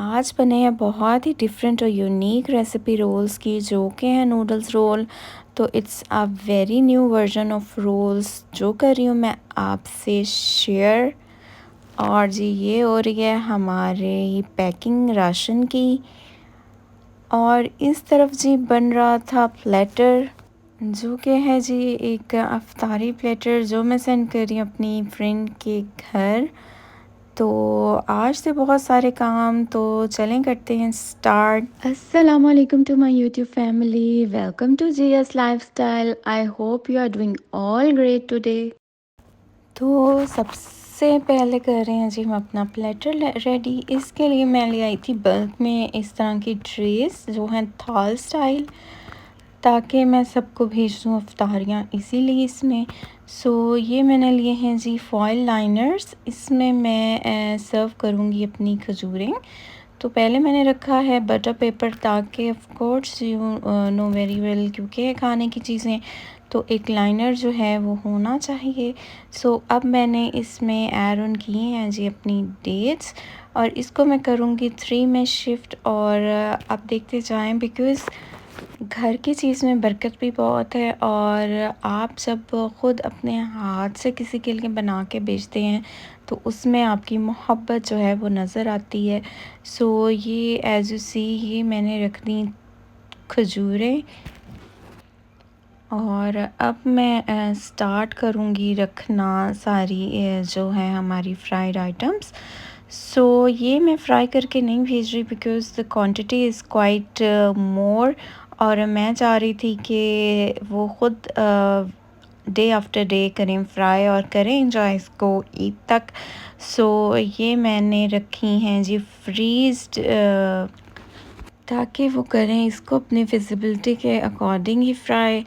आज बने हैं बहुत ही डिफरेंट और यूनिक रेसिपी रोल्स की, जो कि है नूडल्स रोल। तो it's a very new version of rolls जो कर रही हूँ मैं आपसे शेयर। और जी ये हो रही है हमारे पैकिंग राशन की। और इस तरफ जी बन रहा था प्लेटर, जो कि है जी एक अफ्तारी प्लेटर जो मैं सेंड कर रही हूँ अपनी फ्रेंड के घर। तो आज से बहुत सारे काम, तो चलें करते हैं स्टार्ट। अस्सलाम वालेकुम to my YouTube family, welcome to GS lifestyle. I hope you are doing all great today. तो सबसे पहले कर रहे हैं जी हम अपना प्लेटर रेडी। इसके लिए मैं ले आई थी बल्क में इस तरह की ट्रेस जो हैं थाल स्टाइल, ताकि मैं सबको भेज दूँ अफ्तारियाँ इसीलिए इसमें। सो ये मैंने लिए हैं जी फॉयल लाइनर्स। इसमें मैं सर्व करूँगी अपनी खजूरें। तो पहले मैंने रखा है बटर पेपर, ताकि of course you know very well, क्योंकि है खाने की चीज़ें तो एक लाइनर जो है वो होना चाहिए। सो अब मैंने इसमें ऐड ऑन किए हैं जी अपनी डेट्स, और इसको मैं करूँगी 3 में शिफ्ट। और अब देखते जाएं, बिकॉज़ घर की चीज़ में बरकत भी बहुत है। और आप जब ख़ुद अपने हाथ से किसी के लिए बना के बेचते हैं तो उसमें आपकी मोहब्बत जो है वो नज़र आती है। सो ये एज़ यू सी ये मैंने रख दी खजूरें। और अब मैं स्टार्ट करूँगी रखना सारी जो है हमारी फ्राइड आइटम्स। सो ये मैं फ्राई करके नहीं भेज रही, because the quantity is quite more. और मैं चाह रही थी कि वो ख़ुद डे आफ्टर डे करें फ्राई, और करें इंजॉय इसको ईद तक। सो ये मैंने रखी हैं जी फ्रीज़्ड, ताकि वो करें इसको अपनी फिजिबिलिटी के अकॉर्डिंग ही फ्राई।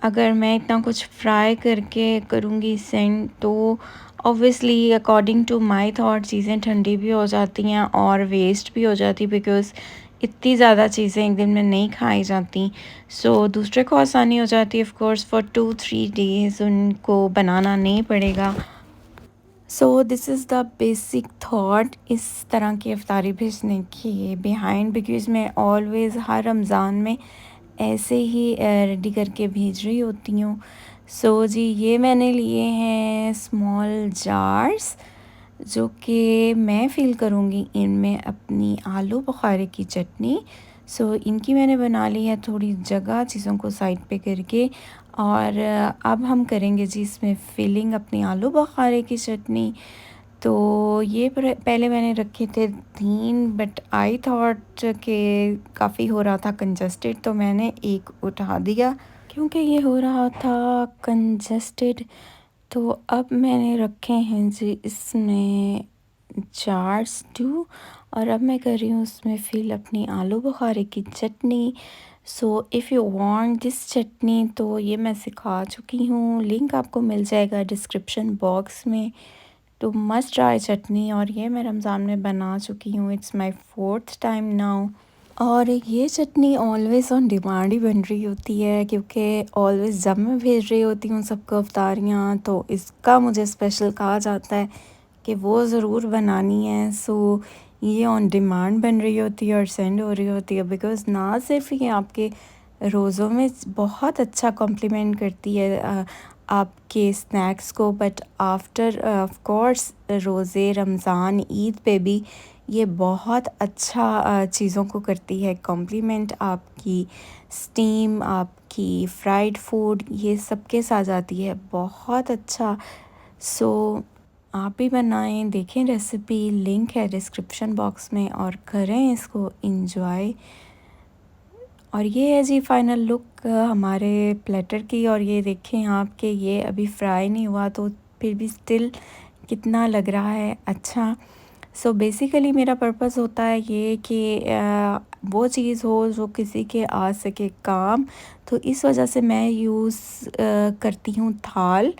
अगर मैं इतना कुछ फ्राई करके करूँगी सेंड, तो obviously according to my thought चीज़ें ठंडी भी हो जाती हैं और वेस्ट भी हो जाती, बिकॉज़ इतनी ज़्यादा चीज़ें एक दिन में नहीं खाई जाती। सो दूसरे को आसानी हो जाती है, ऑफ कोर्स फॉर 2-3 डेज़ उनको बनाना नहीं पड़ेगा। सो this is the basic thought इस तरह की अफ्तारी भेजने की बिहाइंड, बिकॉज़ मैं ऑलवेज़ हर रमज़ान में ऐसे ही रेडी करके भेज रही होती हूँ। सो जी ये मैंने लिए हैं स्मॉल जार्स, जो कि मैं फ़िल करूँगी इनमें अपनी आलू बुखारे की चटनी। सो इनकी मैंने बना ली है थोड़ी जगह चीज़ों को साइड पे करके। और अब हम करेंगे जी इसमें फ़िलिंग अपनी आलू बुखारे की चटनी। तो ये पहले मैंने रखे थे 3, बट आई थॉट कि काफ़ी हो रहा था कंजस्टेड, तो मैंने एक उठा दिया क्योंकि ये हो रहा था कंजस्टेड। तो अब मैंने रखे हैं जी इसमें चार्स 2। और अब मैं कर रही हूँ उसमें फिल अपनी आलू बुखारे की चटनी। So if you want this chutney, तो ये मैं सिखा चुकी हूँ, लिंक आपको मिल जाएगा डिस्क्रिप्शन बॉक्स में। तो मस्ट ट्राई चटनी, और ये मैं रमज़ान में बना चुकी हूँ, it's my 4th time now. और ये चटनी ऑलवेज़ ऑन डिमांड ही बन रही होती है, क्योंकि ऑलवेज़ जब मैं भेज रही होती हूँ सबको अफ्तारियाँ, तो इसका मुझे स्पेशल कहा जाता है कि वो ज़रूर बनानी है। सो ये ऑन डिमांड बन रही होती है और सेंड हो रही होती है, बिकॉज़ ना सिर्फ ये आपके रोज़ों में बहुत अच्छा कॉम्प्लीमेंट करती है आपके स्नैक्स को, बट आफ्टर ऑफ कोर्स रोज़े रमज़ान ईद पे भी ये बहुत अच्छा चीज़ों को करती है कॉम्प्लीमेंट। आपकी स्टीम, आपकी फ्राइड फूड, ये सब के साथ आती है बहुत अच्छा। सो आप भी बनाएं, देखें रेसिपी, लिंक है डिस्क्रिप्शन बॉक्स में, और करें इसको इंजॉय। और ये है जी फाइनल लुक हमारे प्लेटर की। और ये देखें आप कि ये अभी फ्राई नहीं हुआ, तो फिर भी स्टिल कितना लग रहा है अच्छा। सो बेसिकली मेरा पर्पस होता है ये कि वो चीज़ हो जो किसी के आ सके काम। तो इस वजह से मैं यूज़ करती हूँ थाल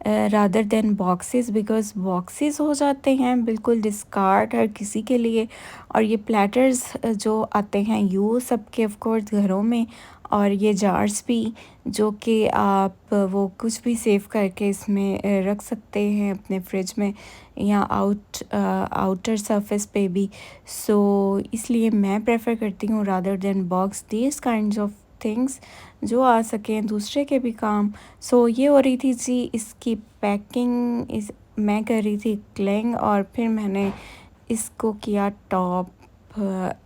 rather than boxes, because boxes हो जाते हैं बिल्कुल डिस्कार्ड हर किसी के लिए। और ये प्लेटर्स जो आते हैं यूँ सबके ऑफ कोर्स घरों में, और ये जार्स भी, जो कि आप वो कुछ भी सेव करके इसमें रख सकते हैं अपने फ्रिज में या आउटर सरफेस पे भी। सो इसलिए मैं प्रेफर करती हूँ rather than box this kinds of things जो आ सकें दूसरे के भी काम। सो ये हो रही थी जी इसकी पैकिंग, इस मैं कर रही थी क्लिंग, और फिर मैंने इसको किया टॉप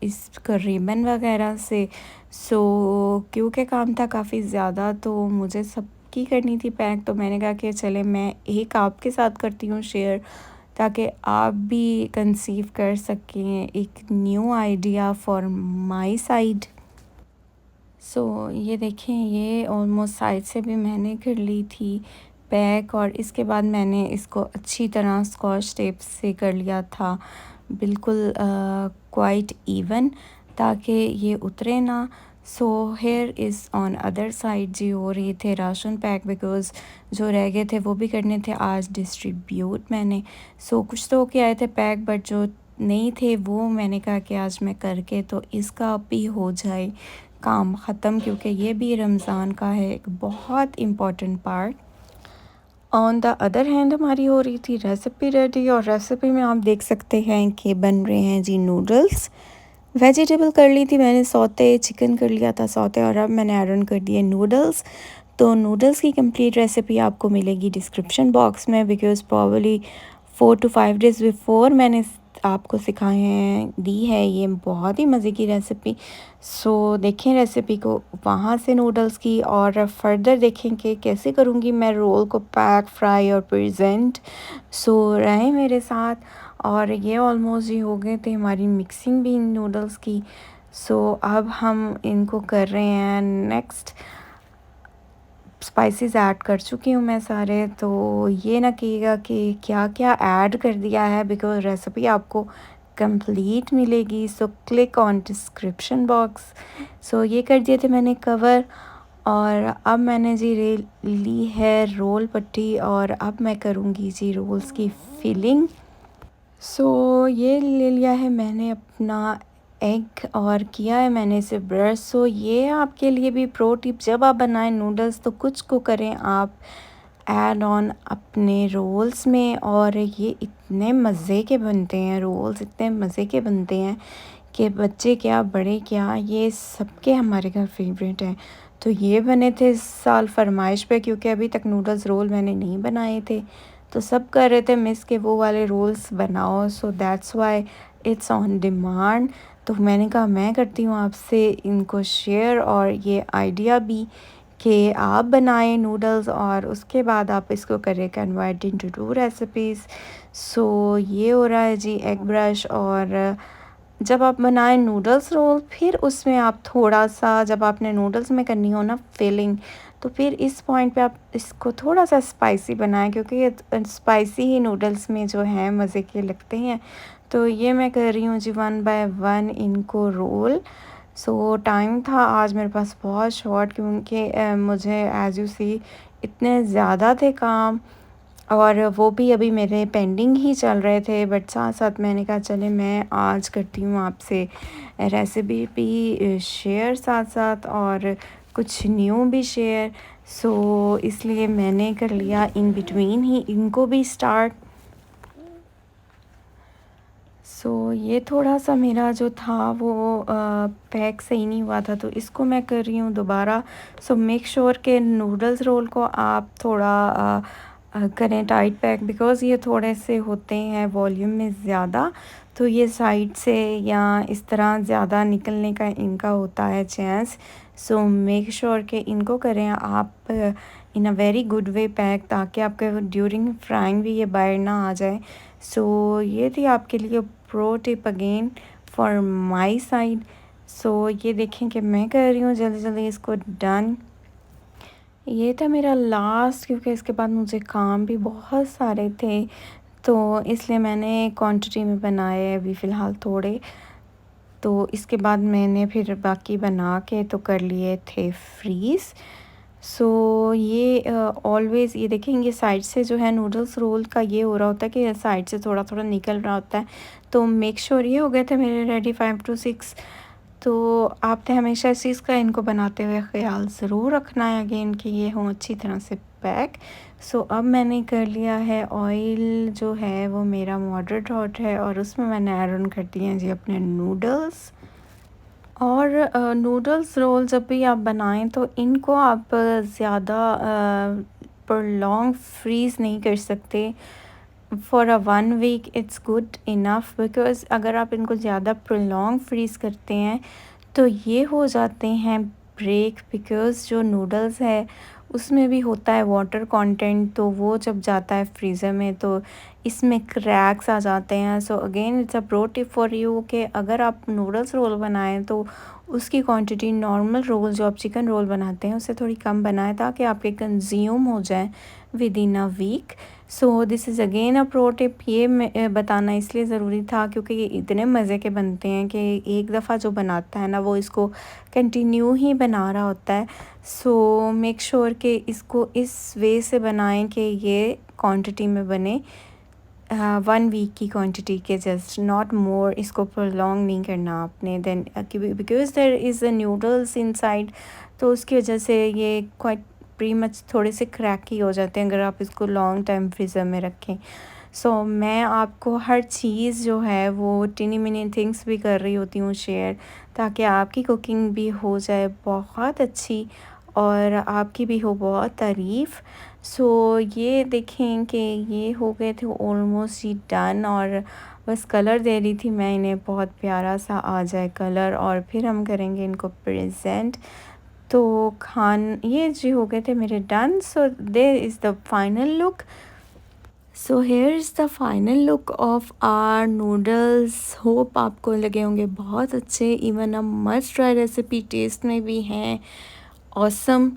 इसका रिबन वगैरह से। सो क्योंकि काम था काफ़ी ज़्यादा तो मुझे सबकी करनी थी पैक, तो मैंने कहा कि चले मैं एक आपके साथ करती हूँ शेयर, ताकि आप भी कंसीव कर सकें एक new idea for my side. So ये देखें, ये ऑलमोस्ट साइड से भी मैंने कर ली थी पैक, और इसके बाद मैंने इसको अच्छी तरह स्कॉच टेप से कर लिया था बिल्कुल क्वाइट इवन, ताकि ये उतरे ना। So here is on other side जी हो रही थे राशन पैक, बिकॉज़ जो रह गए थे वो भी करने थे आज डिस्ट्रीब्यूट मैंने। सो कुछ तो होके आए थे पैक, बट जो नहीं थे वो मैंने कहा कि आज मैं करके तो इसका भी हो जाए काम ख़त्म, क्योंकि ये भी रमज़ान का है एक बहुत important part. On the other hand हमारी हो रही थी रेसिपी रेडी, और रेसिपी में आप देख सकते हैं कि बन रहे हैं जी नूडल्स। वेजिटेबल कर ली थी मैंने सौते, चिकन कर लिया था सौते, और अब मैंने ऐड ऑन कर दिए नूडल्स। तो नूडल्स की कंप्लीट रेसिपी आपको मिलेगी डिस्क्रिप्शन बॉक्स में, because probably 4 to 5 days before मैंने आपको सिखाए हैं दी है ये बहुत ही मज़े की रेसिपी। सो देखें रेसिपी को वहाँ से नूडल्स की, और फर्दर देखें कि कैसे करूँगी मैं रोल को पैक, फ्राई और प्रेजेंट। सो रहे मेरे साथ, और ये ऑलमोस्ट ही हो गए थे हमारी मिक्सिंग भी नूडल्स की। सो अब हम इनको कर रहे हैं नेक्स्ट। स्पाइसेस ऐड कर चुकी हूँ मैं सारे, तो ये ना कहिएगा कि क्या क्या ऐड कर दिया है, बिकॉज़ रेसिपी आपको कंप्लीट मिलेगी। So click on description box. So ये कर दिए थे मैंने कवर, और अब मैंने जी ली है रोल पट्टी, और अब मैं करूँगी जी रोल्स की फिलिंग। सो ये ले लिया है मैंने अपना एग, और किया है मैंने इसे ब्रश। सो ये आपके लिए भी प्रो टिप, जब आप बनाएं नूडल्स तो कुछ को करें आप ऐड ऑन अपने रोल्स में, और ये इतने मज़े के बनते हैं रोल्स, इतने मज़े के बनते हैं कि बच्चे क्या बड़े क्या ये सबके हमारे घर फेवरेट हैं। तो ये बने थे इस साल फरमाइश पे, क्योंकि अभी तक नूडल्स रोल मैंने नहीं बनाए थे, तो सब कर रहे थे मिस के वो वाले रोल्स बनाओ। So that's why it's on demand. तो मैंने कहा मैं करती हूँ आपसे इनको शेयर, और ये आइडिया भी कि आप बनाएं नूडल्स और उसके बाद आप इसको करें कन्वर्ट इनटू 2 रेसिपीज़। सो ये हो रहा है जी एग ब्रश। और जब आप बनाएं नूडल्स रोल, फिर उसमें आप थोड़ा सा, जब आपने नूडल्स में करनी हो ना फिलिंग, तो फिर इस पॉइंट पे आप इसको थोड़ा सा स्पाइसी बनाएं, क्योंकि ये स्पाइसी ही नूडल्स में जो है मज़े के लगते हैं। तो ये मैं कर रही हूँ जी 1 by 1 इनको रोल। सो टाइम था आज मेरे पास बहुत शॉर्ट, क्योंकि मुझे एज़ यू सी इतने ज़्यादा थे काम, और वो भी अभी मेरे पेंडिंग ही चल रहे थे, बट साथ साथ मैंने कहा चले मैं आज करती हूँ आपसे रेसिपी भी शेयर साथ साथ, और कुछ न्यू भी शेयर। सो इसलिए मैंने कर लिया इन बिटवीन ही इनको भी स्टार्ट। सो ये थोड़ा सा मेरा जो था वो पैक सही नहीं हुआ था, तो इसको मैं कर रही हूँ दोबारा। सो मेक श्योर के नूडल्स रोल को आप थोड़ा करें टाइट पैक, बिकॉज़ ये थोड़े से होते हैं वॉल्यूम में ज़्यादा, तो ये साइड से या इस तरह ज़्यादा निकलने का इनका होता है चांस। सो मेक श्योर के इनको करें आप in a very good way pack, ताकि आपके ड्यूरिंग फ्राइंग भी ये बाहर ना आ जाए। सो ये थी आपके लिए pro tip again for my side. So ये देखें कि मैं कर रही हूँ जल्दी जल्दी इसको डन। ये था मेरा लास्ट, क्योंकि इसके बाद मुझे काम भी बहुत सारे थे, तो इसलिए मैंने क्वांटिटी में बनाए अभी फ़िलहाल थोड़े। तो इसके बाद मैंने फिर बाकी बना के तो कर लिए थे फ्रीज़। सो ये ऑलवेज़ ये देखेंगे साइड से जो है नूडल्स रोल का ये हो रहा होता है कि साइड से थोड़ा थोड़ा निकल रहा होता है। तो मेक श्योर ये हो गए थे मेरे रेडी 5 to 6। तो आपने हमेशा इस चीज़ का इनको बनाते हुए ख़्याल ज़रूर रखना है अगेन कि ये हों अच्छी तरह से पैक। सो अब मैंने कर लिया है ऑयल जो है वो मेरा मॉडरेट हॉट है और उसमें मैंने ऐड ऑन कर दिए हैं जी अपने नूडल्स। और नूडल्स रोल जब भी आप बनाएं तो इनको आप ज़्यादा प्रॉन्ग फ्रीज़ नहीं कर सकते। For a 1 week it's good enough, because अगर आप इनको ज़्यादा प्रॉन्ग फ्रीज़ करते हैं तो ये हो जाते हैं ब्रेक, बिकॉज़ जो नूडल्स है उसमें भी होता है वाटर कंटेंट, तो वो जब जाता है फ्रीज़र में तो इसमें क्रैक्स आ जाते हैं। So again it's a pro tip for you कि अगर आप नूडल्स रोल बनाएं तो उसकी क्वांटिटी नॉर्मल रोल जो आप चिकन रोल बनाते हैं उससे थोड़ी कम बनाएं ताकि आपके कंज्यूम हो जाए within a week. So this is again a pro tip. ये मैं बताना इसलिए ज़रूरी था क्योंकि ये इतने मज़े के बनते हैं कि एक दफ़ा जो बनाता है ना वो इसको कंटिन्यू ही बना रहा होता है। सो मेक श्योर कि इसको इस वे से बनाएं कि ये क्वांटिटी में बने 1 वीक की क्वांटिटी के, जस्ट नॉट मोर। इसको प्रोलॉन्ग नहीं करना आपने then, because there is a noodles inside, तो उसकी वजह से ये क्वाइट प्री मच थोड़े से क्रैकी हो जाते हैं अगर आप इसको लॉन्ग टाइम फ्रीज़र में रखें। सो मैं आपको हर चीज़ जो है वो टिनी मिनी थिंग्स भी कर रही होती हूँ शेयर, ताकि आपकी कुकिंग भी हो जाए बहुत अच्छी और आपकी भी हो बहुत तारीफ़। सो ये देखें कि ये हो गए थे ऑलमोस्ट ही डन, और बस कलर दे रही थी मैं इन्हें बहुत प्यारा सा आ जाए कलर, और फिर हम करेंगे इनको प्रेजेंट। तो ये जी हो गए थे मेरे done. So there is the final look. So here is the final look of our noodles. Hope आपको लगे होंगे बहुत अच्छे, even a must try recipe, taste में भी हैं ऑसम।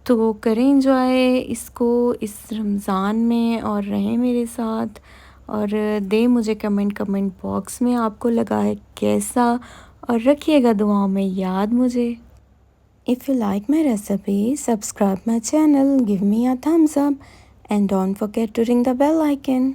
तो करें एंजॉय इसको इस रमज़ान में और रहें मेरे साथ, और दें मुझे कमेंट बॉक्स में आपको लगा है कैसा, और रखिएगा दुआओं में याद मुझे। If you like my recipe, subscribe my channel, give me a thumbs up, and don't forget to ring the bell icon.